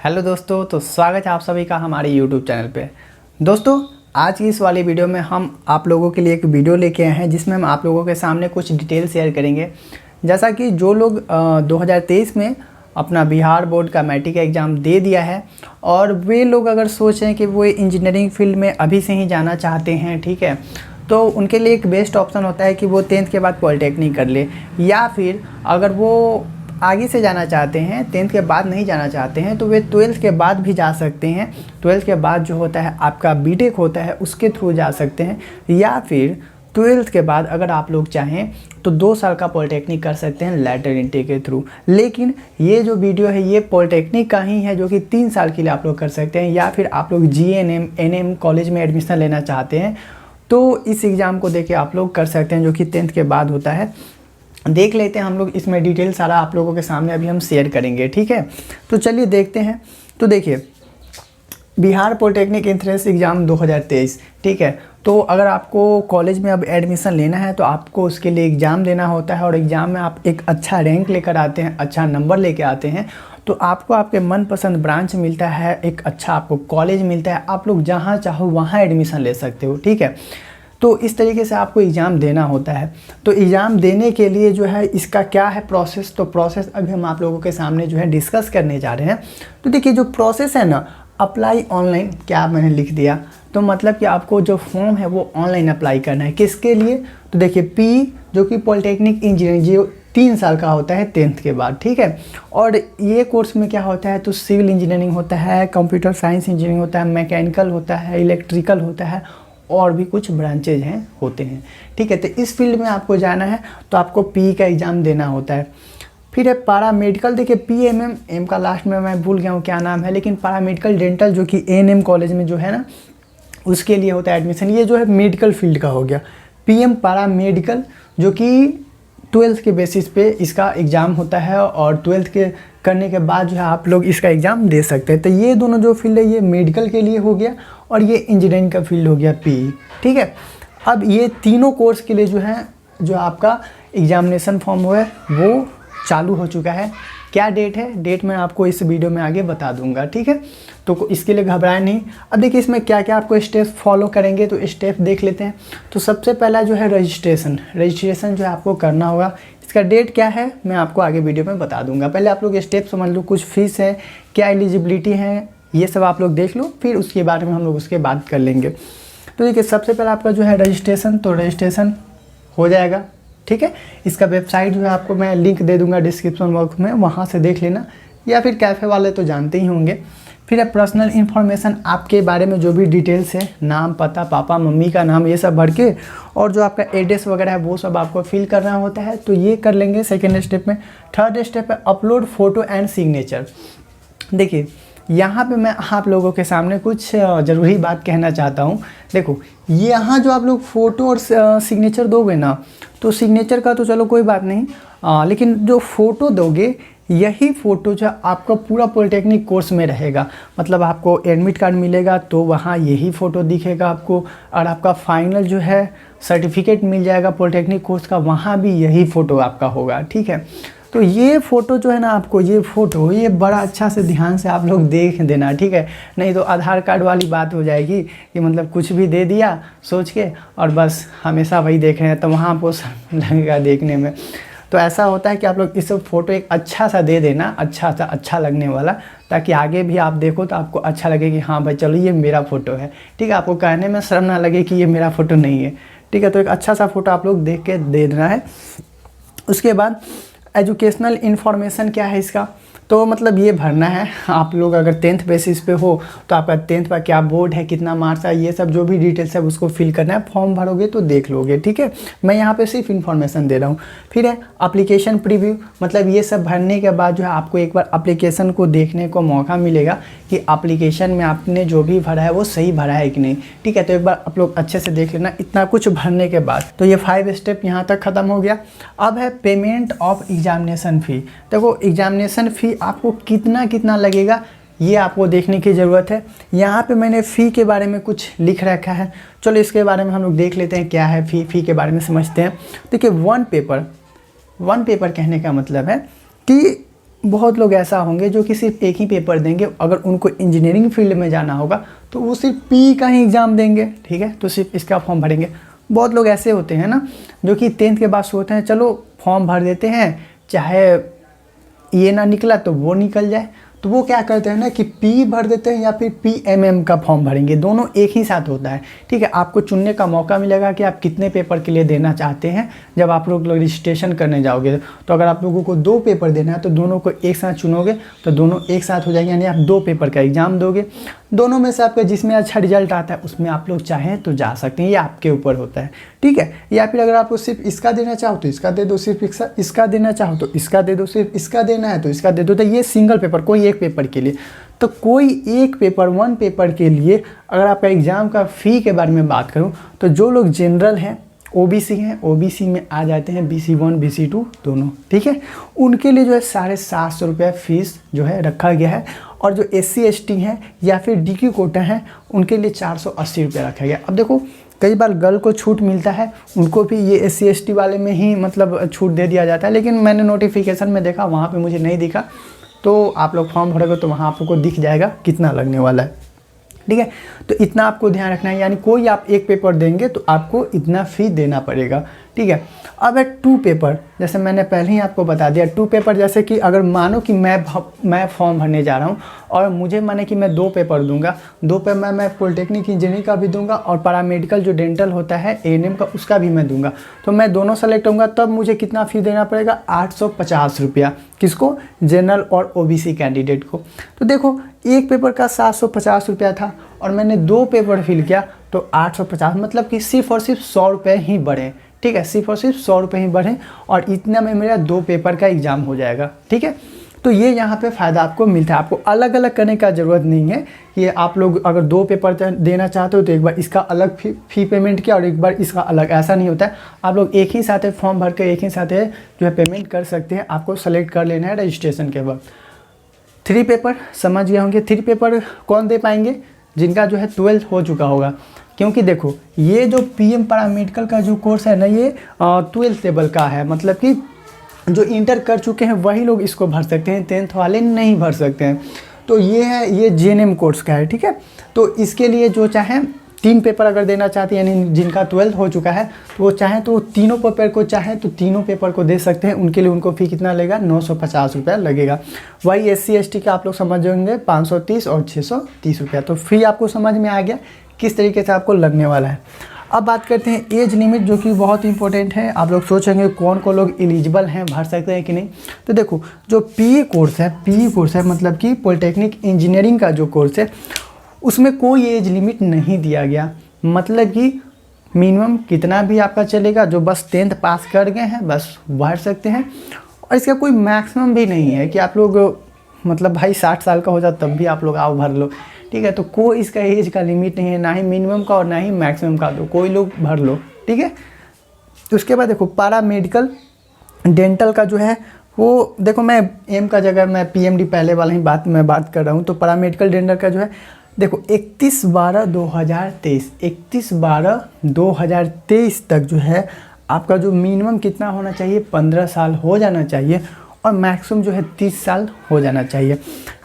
Hello दोस्तों, तो स्वागत है आप सभी का हमारे यूट्यूब चैनल पे। दोस्तों, आज की इस वाली वीडियो में हम आप लोगों के लिए एक वीडियो लेके आए हैं जिसमें हम आप लोगों के सामने कुछ डिटेल शेयर करेंगे। जैसा कि जो लोग 2023 में अपना बिहार बोर्ड का मैट्रिक का एग्ज़ाम दे दिया है और वे लोग अगर सोचें कि वो इंजीनियरिंग फील्ड में अभी से ही जाना चाहते हैं, ठीक है, तो उनके लिए एक बेस्ट ऑप्शन होता है कि वो 10th के बाद पॉलिटेक्निक कर ले, या फिर अगर वो आगे से जाना चाहते हैं, 10th के बाद नहीं जाना चाहते हैं, तो वे 12th के बाद भी जा सकते हैं। 12th के बाद जो होता है आपका बीटेक होता है, उसके थ्रू जा सकते हैं, या फिर 12th के बाद अगर आप लोग चाहें तो 2 साल का पॉलिटेक्निक कर सकते हैं लेटर इंटेक के थ्रू। लेकिन ये जो वीडियो है ये पॉलिटेक्निक का ही है, जो कि 3 साल के लिए आप लोग कर सकते हैं, या फिर आप लोग GNM NM कॉलेज में एडमिशन लेना चाहते हैं तो इस एग्ज़ाम को देके आप लोग कर सकते हैं, जो कि 10th के बाद होता है। देख लेते हैं हम लोग, इसमें डिटेल सारा आप लोगों के सामने अभी हम शेयर करेंगे, ठीक है। तो चलिए देखते हैं। तो देखिए, बिहार पॉलिटेक्निक एंट्रेंस एग्ज़ाम 2023, ठीक है। तो अगर आपको कॉलेज में अब एडमिशन लेना है तो आपको उसके लिए एग्ज़ाम देना होता है, और एग्ज़ाम में आप एक अच्छा रैंक लेकर आते हैं, अच्छा नंबर लेके आते हैं, तो आपको आपके मनपसंद ब्रांच मिलता है, एक अच्छा आपको कॉलेज मिलता है, आप लोग जहाँ चाहो वहाँ एडमिशन ले सकते हो, ठीक है। तो इस तरीके से आपको एग्ज़ाम देना होता है। तो एग्ज़ाम देने के लिए जो है इसका क्या है प्रोसेस, तो प्रोसेस अभी हम आप लोगों के सामने जो है डिस्कस करने जा रहे हैं। तो देखिए, जो प्रोसेस है ना, अप्लाई ऑनलाइन, क्या मैंने लिख दिया, तो मतलब कि आपको जो फॉर्म है वो ऑनलाइन अप्लाई करना है। किसके लिए, तो देखिए PE जो कि पॉलिटेक्निक इंजीनियरिंग, जो 3 साल का होता है 10th के बाद, ठीक है। और ये कोर्स में क्या होता है, तो सिविल इंजीनियरिंग होता है, कंप्यूटर साइंस इंजीनियरिंग होता है, मैकेनिकल होता है, इलेक्ट्रिकल होता है, और भी कुछ ब्रांचेज हैं होते हैं, ठीक है। तो इस फील्ड में आपको जाना है तो आपको PE का एग्ज़ाम देना होता है। फिर है पारा मेडिकल। देखिए PMM, एम का लास्ट में मैं भूल गया हूँ क्या नाम है, लेकिन पारा मेडिकल डेंटल जो कि ANM कॉलेज में जो है ना, उसके लिए होता है एडमिशन। ये जो है मेडिकल फील्ड का हो गया। PM पारा मेडिकल जो कि 12th के बेसिस पे इसका एग्ज़ाम होता है, और 12th के करने के बाद जो है आप लोग इसका एग्ज़ाम दे सकते हैं। तो ये दोनों जो फील्ड है ये मेडिकल के लिए हो गया, और ये इंजीनियरिंग का फील्ड हो गया PE, ठीक है। अब ये तीनों कोर्स के लिए जो है, जो आपका एग्जामिनेशन फॉर्म है वो चालू हो चुका है। क्या डेट है, डेट मैं आपको इस वीडियो में आगे बता दूंगा, ठीक है। तो इसके लिए घबराएं नहीं। अब देखिए इसमें क्या क्या आपको स्टेप फॉलो करेंगे, तो स्टेप देख लेते हैं। तो सबसे पहला जो है रजिस्ट्रेशन जो है आपको करना होगा। इसका डेट क्या है मैं आपको आगे वीडियो में बता दूंगा। पहले आप लोग स्टेप समझ लो, कुछ फीस है, क्या एलिजिबिलिटी है, ये सब आप लोग देख लो, फिर उसके बारे में हम लोग उसके बात कर लेंगे। तो देखिए, सबसे पहले आपका जो है रजिस्ट्रेशन, तो रजिस्ट्रेशन हो जाएगा, ठीक है। इसका वेबसाइट जो है आपको मैं लिंक दे दूंगा डिस्क्रिप्शन बॉक्स में, वहाँ से देख लेना, या फिर कैफ़े वाले तो जानते ही होंगे। फिर है पर्सनल इन्फॉर्मेशन, आपके बारे में जो भी डिटेल्स है, नाम, पता, पापा मम्मी का नाम, ये सब भर के, और जो आपका एड्रेस वगैरह है वो सब आपको फिल करना होता है। तो ये कर लेंगे सेकेंड स्टेप में। थर्ड स्टेप है अपलोड फोटो एंड सिग्नेचर। देखिए यहाँ पे मैं आप लोगों के सामने कुछ ज़रूरी बात कहना चाहता हूँ। देखो, यहाँ जो आप लोग फ़ोटो और सिग्नेचर दोगे ना, तो सिग्नेचर का तो चलो कोई बात नहीं, लेकिन जो फ़ोटो दोगे, यही फ़ोटो जो आपका पूरा पॉलिटेक्निक कोर्स में रहेगा। मतलब आपको एडमिट कार्ड मिलेगा तो वहाँ यही फ़ोटो दिखेगा आपको, और आपका फाइनल जो है सर्टिफिकेट मिल जाएगा पॉलिटेक्निक कोर्स का, वहाँ भी यही फ़ोटो आपका होगा, ठीक है। तो ये फ़ोटो जो है ना, आपको ये फ़ोटो ये बड़ा अच्छा से ध्यान से आप लोग देख देना, ठीक है। नहीं तो आधार कार्ड वाली बात हो जाएगी कि मतलब कुछ भी दे दिया सोच के और बस हमेशा वही देख रहे हैं, तो वहाँ आपको लगेगा देखने में। तो ऐसा होता है कि आप लोग इस फ़ोटो एक अच्छा सा दे देना, अच्छा लगने वाला, ताकि आगे भी आप देखो तो आपको अच्छा लगे कि हाँ भाई चलो ये मेरा फ़ोटो है, ठीक है। आपको कहने में शर्म ना लगे कि ये मेरा फ़ोटो नहीं है, ठीक है। तो एक अच्छा सा फ़ोटो आप लोग देख के दे देना है। उसके बाद एजुकेशनल इन्फॉर्मेशन क्या है इसका, तो मतलब ये भरना है। आप लोग अगर 10th बेसिस पे हो तो आपका 10th का क्या बोर्ड है, कितना मार्क्स है, ये सब जो भी डिटेल्स है उसको फिल करना है। फॉर्म भरोगे तो देख लोगे, ठीक है। मैं यहाँ पे सिर्फ इन्फॉर्मेशन दे रहा हूँ। फिर है एप्लीकेशन प्रीव्यू, मतलब ये सब भरने के बाद जो है आपको एक बार एप्लीकेशन को देखने को मौका मिलेगा कि एप्लीकेशन में आपने जो भी भरा है वो सही भरा है कि नहीं, ठीक है। तो एक बार आप लोग अच्छे से देख लेना। इतना कुछ भरने के बाद तो ये 5 स्टेप यहाँ तक ख़त्म हो गया। अब है पेमेंट ऑफ एग्जामिनेशन फ़ी। देखो एग्जामिनेशन फ़ी आपको कितना लगेगा ये आपको देखने की ज़रूरत है। यहाँ पे मैंने फ़ी के बारे में कुछ लिख रखा है, चलो इसके बारे में हम लोग देख लेते हैं क्या है। फ़ी के बारे में समझते हैं। देखिए वन पेपर कहने का मतलब है कि बहुत लोग ऐसा होंगे जो कि सिर्फ एक ही पेपर देंगे, अगर उनको इंजीनियरिंग फील्ड में जाना होगा तो वो सिर्फ पी का ही एग्ज़ाम देंगे, ठीक है, तो सिर्फ इसका फॉर्म भरेंगे। बहुत लोग ऐसे होते हैं ना जो कि 10th के बाद सोचते हैं चलो फॉर्म भर देते हैं, चाहे ये ना निकला तो वो निकल जाए, तो वो क्या करते हैं ना कि पी भर देते हैं या फिर पीएमएम का फॉर्म भरेंगे, दोनों एक ही साथ होता है, ठीक है। आपको चुनने का मौका मिलेगा कि आप कितने पेपर के लिए देना चाहते हैं जब आप लोग रजिस्ट्रेशन करने जाओगे। तो अगर आप लोगों को 2 पेपर देना है तो दोनों को एक साथ चुनोगे तो दोनों एक साथ हो जाएंगे, यानी आप 2 पेपर का एग्ज़ाम दोगे। दोनों में से आपका जिसमें अच्छा रिजल्ट आता है उसमें आप लोग चाहें तो जा सकते हैं, ये आपके ऊपर होता है, ठीक है। या फिर अगर आपको सिर्फ इसका देना चाहो तो इसका दे दो, सिर्फ इसका देना चाहो तो इसका दे दो, सिर्फ इसका देना है तो इसका दे दो। तो ये सिंगल पेपर, कोई एक पेपर के लिए, तो कोई एक पेपर 1 पेपर के लिए अगर आपका एग्ज़ाम का फ़ी के बारे में बात करूं तो जो लोग जनरल हैं, ओबीसी हैं, ओबीसी में आ जाते हैं BC1 BC2 दोनों, ठीक है, उनके लिए जो है 750 रुपये फ़ीस जो है रखा गया है। और जो SC ST हैं या फिर DQ कोटा हैं उनके लिए 480 रुपये रखा गया। अब देखो कई बार गर्ल को छूट मिलता है, उनको भी ये SC ST वाले में ही मतलब छूट दे दिया जाता है, लेकिन मैंने नोटिफिकेशन में देखा वहाँ पे मुझे नहीं दिखा, तो आप लोग फॉर्म भरोगे तो वहाँ आपको दिख जाएगा कितना लगने वाला है, ठीक है। तो इतना आपको ध्यान रखना है, यानी कोई आप एक पेपर देंगे तो आपको इतना फ़ी देना पड़ेगा, ठीक है। अब है 2 पेपर, जैसे मैंने पहले ही आपको बता दिया 2 पेपर, जैसे कि अगर मानो कि मैं फॉर्म भरने जा रहा हूँ और मुझे माने कि मैं 2 पेपर दूंगा, 2 पेपर मैं पॉलिटेक्निक इंजीनियरिंग का भी दूंगा और पैरामेडिकल जो डेंटल होता है ANM का उसका भी मैं दूंगा, तो मैं दोनों सेलेक्ट होऊंगा, तब मुझे कितना फ़ी देना पड़ेगा 850 रुपया, किसको, जनरल और OBC कैंडिडेट को। तो देखो एक पेपर का 750 रुपया था और मैंने 2 पेपर फिल किया तो 850, मतलब कि सिर्फ और सिर्फ 100 रुपये ही बढ़े, ठीक है, सिर्फ और सिर्फ 100 रुपये ही बढ़े और इतना में मेरा 2 पेपर का एग्ज़ाम हो जाएगा, ठीक है। तो ये यहाँ पे फ़ायदा आपको मिलता है, आपको अलग अलग करने का ज़रूरत नहीं है कि आप लोग अगर 2 पेपर देना चाहते हो तो एक बार इसका अलग फ़ी पेमेंट किया और एक बार इसका अलग, ऐसा नहीं होता है। आप लोग एक ही साथ फॉर्म भर के एक ही साथ जो है पेमेंट कर सकते हैं, आपको सेलेक्ट कर लेना है रजिस्ट्रेशन के वक्त। 3 पेपर समझ गए होंगे, 3 पेपर कौन दे पाएंगे, जिनका जो है 12th हो चुका होगा, क्योंकि देखो ये जो PM पैरामेडिकल का जो कोर्स है ना ये 12th लेवल का है, मतलब कि जो इंटर कर चुके हैं वही लोग इसको भर सकते हैं, 10th वाले नहीं भर सकते हैं। तो ये है, ये JNM कोर्स का है, ठीक है। तो इसके लिए जो चाहें 3 पेपर अगर देना चाहते हैं, यानी जिनका 12th हो चुका है तो वो चाहें तो तीनों पेपर को चाहें तो तीनों पेपर को दे सकते हैं। उनके लिए उनको फ़ी कितना लगेगा, 950 रुपया लगेगा। वही SC ST का आप लोग समझ होंगे 530 और 630 रुपया। तो फ़ी आपको समझ में आ गया किस तरीके से आपको लगने वाला है। अब बात करते हैं एज लिमिट, जो कि बहुत इंपॉर्टेंट है। आप लोग सोचेंगे कौन कौन लोग एलिजिबल हैं, भर सकते हैं कि नहीं। तो देखो जो PE कोर्स है मतलब कि पॉलिटेक्निक इंजीनियरिंग का जो कोर्स है उसमें कोई एज लिमिट नहीं दिया गया, मतलब कि मिनिमम कितना भी आपका चलेगा, जो बस 10th पास कर गए हैं बस भर सकते हैं। और इसका कोई मैक्सिमम भी नहीं है कि आप लोग मतलब भाई 60 साल का हो जाए तब भी आप लोग आओ भर लो, ठीक है। तो कोई इसका एज का लिमिट नहीं है, ना ही मिनिमम का और ना ही मैक्सिमम का, तो कोई लोग भर लो, ठीक है। उसके बाद देखो पैरामेडिकल डेंटल का जो है वो देखो, मैं एम का जगह मैं PMD पहले वाला ही बात कर रहा हूँ। तो पैरामेडिकल डेंटल का जो है देखो 31/12/2023 तक जो है आपका जो मिनिमम कितना होना चाहिए, 15 साल हो जाना चाहिए और मैक्सिमम जो है 30 साल हो जाना चाहिए।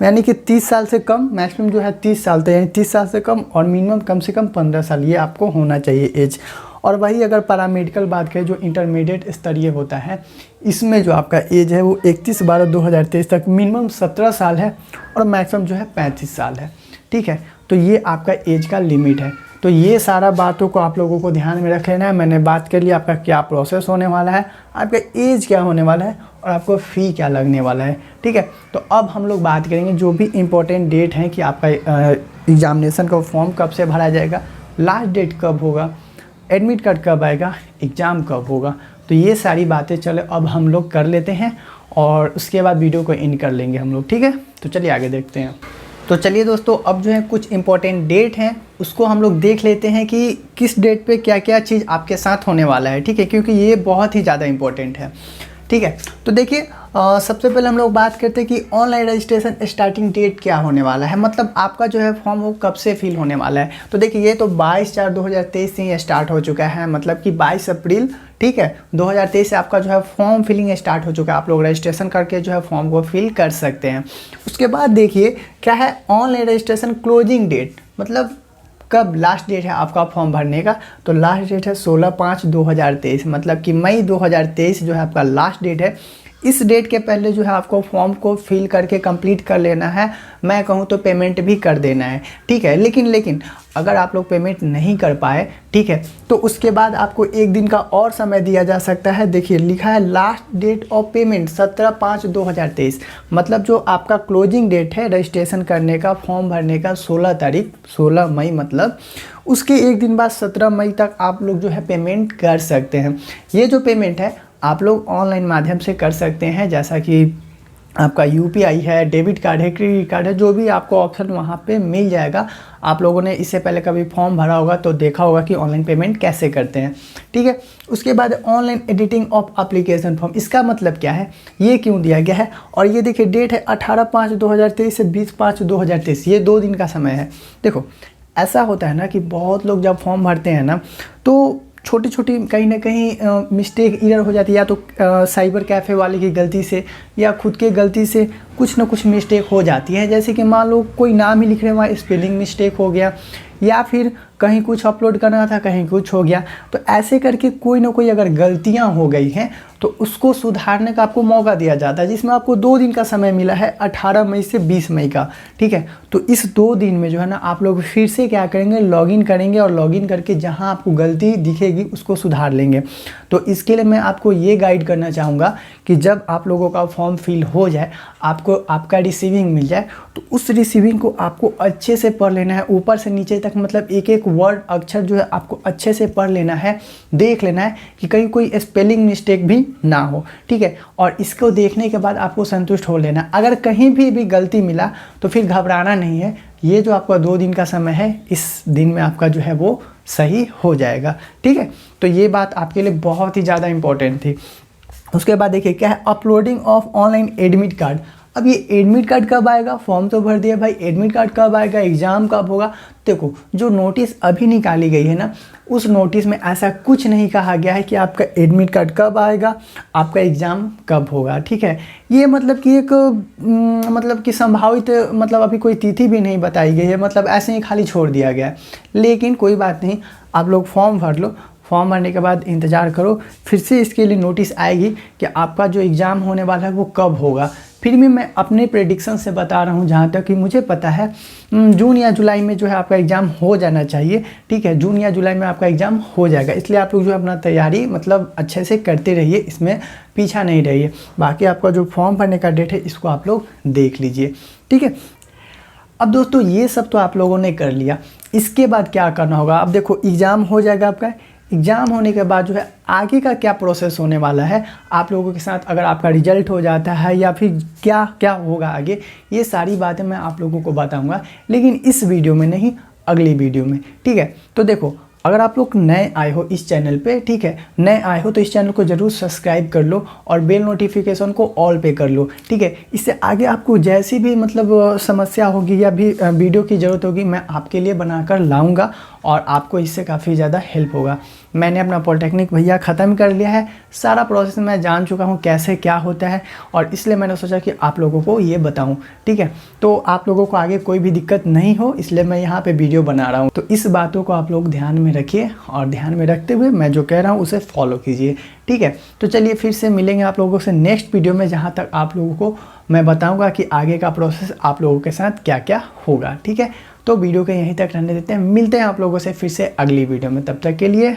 यानी कि 30 साल से कम, मैक्सिमम जो है 30 साल तक, यानी 30 साल से कम और मिनिमम कम से कम 15 साल, ये आपको होना चाहिए एज। और वही अगर पैरामेडिकल बात करें जो इंटरमीडिएट स्तरीय होता है, इसमें जो आपका एज है वो 31/12/2023 तक मिनिमम 17 साल है और मैक्सिमम जो है 35 साल है, ठीक है। तो ये आपका एज का लिमिट है। तो ये सारा बातों को आप लोगों को ध्यान में रख लेना है। मैंने बात कर लिया आपका क्या प्रोसेस होने वाला है, आपका एज क्या होने वाला है और आपको फ़ी क्या लगने वाला है, ठीक है। तो अब हम लोग बात करेंगे जो भी इम्पोर्टेंट डेट हैं कि आपका एग्जामिनेशन का फॉर्म कब से भरा जाएगा, लास्ट डेट कब होगा, एडमिट कार्ड कब आएगा, एग्ज़ाम कब होगा। तो ये सारी बातें चलो अब हम लोग कर लेते हैं और उसके बाद वीडियो को एंड कर लेंगे हम लोग, ठीक है। तो चलिए आगे देखते हैं। तो चलिए दोस्तों, अब जो है कुछ इंपॉर्टेंट डेट हैं उसको हम लोग देख लेते हैं कि किस डेट पे क्या क्या चीज़ आपके साथ होने वाला है, ठीक है, क्योंकि ये बहुत ही ज़्यादा इंपॉर्टेंट है, ठीक है। तो देखिए सबसे पहले हम लोग बात करते हैं कि ऑनलाइन रजिस्ट्रेशन स्टार्टिंग डेट क्या होने वाला है, मतलब आपका जो है फॉर्म वो कब से फिल होने वाला है। तो देखिए ये तो 22/4/2023 से ही स्टार्ट हो चुका है, मतलब कि 22 अप्रैल, ठीक है। 2023 से आपका जो है फॉर्म फिलिंग स्टार्ट हो चुका है, आप लोग रजिस्ट्रेशन करके जो है फॉर्म को फिल कर सकते हैं। उसके बाद देखिए क्या है, ऑनलाइन रजिस्ट्रेशन क्लोजिंग डेट, मतलब कब लास्ट डेट है आपका फॉर्म भरने का, तो लास्ट डेट है 16/5/2023, मतलब कि मई 2023 जो है आपका लास्ट डेट है। इस डेट के पहले जो है आपको फॉर्म को फिल करके कंप्लीट कर लेना है, मैं कहूँ तो पेमेंट भी कर देना है, ठीक है। लेकिन अगर आप लोग पेमेंट नहीं कर पाए, ठीक है, तो उसके बाद आपको एक दिन का और समय दिया जा सकता है। देखिए लिखा है लास्ट डेट ऑफ पेमेंट 17/5/2023, मतलब जो आपका क्लोजिंग डेट है रजिस्ट्रेशन करने का, फॉर्म भरने का 16 तारीख, 16 मई, मतलब उसके एक दिन बाद 17 मई तक आप लोग जो है पेमेंट कर सकते हैं। ये जो पेमेंट है आप लोग ऑनलाइन माध्यम से कर सकते हैं, जैसा कि आपका यूपीआई है, डेबिट कार्ड है, क्रेडिट कार्ड है, जो भी आपको ऑप्शन वहाँ पे मिल जाएगा। आप लोगों ने इससे पहले कभी फॉर्म भरा होगा तो देखा होगा कि ऑनलाइन पेमेंट कैसे करते हैं, ठीक है। उसके बाद online editing of application form, इसका मतलब क्या है, ये क्यों दिया गया है, और ये देखिए डेट है 18/5/2023 से 20/5/2023, ये 2 दिन का समय है। देखो ऐसा होता है ना कि बहुत लोग जब फॉर्म भरते हैं ना तो छोटी छोटी कहीं ना कहीं मिस्टेक इधर हो जाती है, या तो साइबर कैफ़े वाले की गलती से या खुद के गलती से कुछ ना कुछ मिस्टेक हो जाती है। जैसे कि मान लो कोई नाम ही लिख रहे हैं, वहाँ स्पेलिंग मिस्टेक हो गया, या फिर कहीं कुछ अपलोड करना था कहीं कुछ हो गया। तो ऐसे करके कोई ना कोई अगर गलतियां हो गई हैं तो उसको सुधारने का आपको मौका दिया जाता है, जिसमें आपको 2 दिन का समय मिला है, 18 मई से 20 मई का, ठीक है। तो इस 2 दिन में जो है ना आप लोग फिर से क्या करेंगे, लॉगिन करेंगे, और लॉगिन करके जहां आपको गलती दिखेगी उसको सुधार लेंगे। तो इसके लिए मैं आपको ये गाइड करना चाहूँगा कि जब आप लोगों का फॉर्म फिल हो जाए, आपको आपका रिसीविंग मिल जाए, तो उस रिसीविंग को आपको अच्छे से पढ़ लेना है, ऊपर से नीचे तक, मतलब एक एक वर्ड अक्षर जो है आपको अच्छे से पढ़ लेना है, देख लेना है कि कहीं कोई स्पेलिंग मिस्टेक भी ना हो, ठीक है। और इसको देखने के बाद आपको संतुष्ट हो लेना। अगर कहीं भी गलती मिला तो फिर घबराना नहीं है, ये जो आपका 2 दिन का समय है, इस दिन में आपका जो है वो सही हो जाएगा, ठीक है। तो ये बात आपके लिए बहुत ही ज़्यादा इंपॉर्टेंट थी। उसके बाद देखिए क्या है, uploading of online admit card. अब ये एडमिट कार्ड कब आएगा, फॉर्म तो भर दिया भाई, एडमिट कार्ड कब आएगा, एग्ज़ाम कब होगा। देखो जो नोटिस अभी निकाली गई है ना, उस नोटिस में ऐसा कुछ नहीं कहा गया है कि आपका एडमिट कार्ड कब आएगा, आपका एग्ज़ाम कब होगा, ठीक है। ये मतलब कि एक मतलब कि संभावित, मतलब अभी कोई तिथि भी नहीं बताई गई है, मतलब ऐसे ही खाली छोड़ दिया गया है। लेकिन कोई बात नहीं, आप लोग फॉर्म भर लो, फॉर्म भरने के बाद इंतज़ार करो, फिर से इसके लिए नोटिस आएगी कि आपका जो एग्ज़ाम होने वाला है वो कब होगा। फिर भी मैं अपने प्रेडिक्शन से बता रहा हूँ, जहाँ तक कि मुझे पता है जून या जुलाई में जो है आपका एग्ज़ाम हो जाना चाहिए, ठीक है। जून या जुलाई में आपका एग्ज़ाम हो जाएगा, इसलिए आप लोग जो है अपना तैयारी मतलब अच्छे से करते रहिए, इसमें पीछा नहीं रहिए। बाकी आपका जो फॉर्म भरने का डेट है इसको आप लोग देख लीजिए, ठीक है। अब दोस्तों ये सब तो आप लोगों ने कर लिया, इसके बाद क्या करना होगा। अब देखो एग्ज़ाम हो जाएगा आपका, एग्ज़ाम होने के बाद जो है आगे का क्या प्रोसेस होने वाला है आप लोगों के साथ, अगर आपका रिजल्ट हो जाता है या फिर क्या क्या होगा आगे, ये सारी बातें मैं आप लोगों को बताऊंगा, लेकिन इस वीडियो में नहीं, अगली वीडियो में, ठीक है। तो देखो अगर आप लोग नए आए हो इस चैनल पे, ठीक है, नए आए हो तो इस चैनल को ज़रूर सब्सक्राइब कर लो और बेल नोटिफिकेशन को ऑल पे कर लो, ठीक है। इससे आगे आपको जैसी भी मतलब समस्या होगी या भी वीडियो की ज़रूरत होगी, मैं आपके लिए बनाकर लाऊंगा और आपको इससे काफ़ी ज़्यादा हेल्प होगा। मैंने अपना पॉलिटेक्निक भैया ख़त्म कर लिया है, सारा प्रोसेस मैं जान चुका हूँ कैसे क्या होता है, और इसलिए मैंने सोचा कि आप लोगों को ये बताऊँ, ठीक है। तो आप लोगों को आगे कोई भी दिक्कत नहीं हो, इसलिए मैं यहाँ पे वीडियो बना रहा हूँ। तो इस बातों को आप लोग ध्यान में रखिए, और ध्यान में रखते हुए मैं जो कह रहा हूँ उसे फॉलो कीजिए, ठीक है। तो चलिए फिर से मिलेंगे आप लोगों से नेक्स्ट वीडियो में, जहाँ तक आप लोगों को मैं बताऊँगा कि आगे का प्रोसेस आप लोगों के साथ क्या क्या होगा, ठीक है। तो वीडियो को यहीं तक रहने देते हैं, मिलते हैं आप लोगों से फिर से अगली वीडियो में, तब तक के लिए